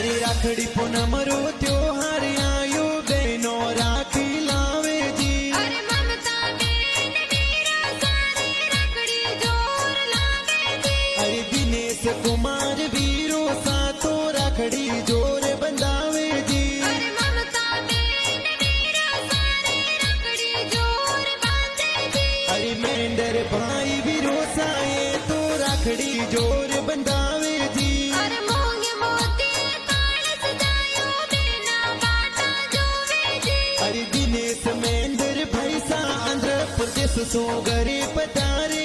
अरे राखड़ी पूनम रो त्योहार आयो बहनो राखी लावे जी। अरे ममता बेन मीरा सारे रखड़ी जोर लावे जी। अरे दिनेश कुमार वीरो सातो राखड़ी जोर बंधावे जी। अरे ममता बेन मीरा सारे रखड़ी जोर बांधे जी। अरे मेंढर भाई वीरो साए तो राखड़ी जोर बंधावे जी। अरे मोंगे मोती ताल सजायो बेना बाटा जोवे जी। अरे दिनेश मेंढर भाई सा आंध्र प्रदेश सो गरे पधारे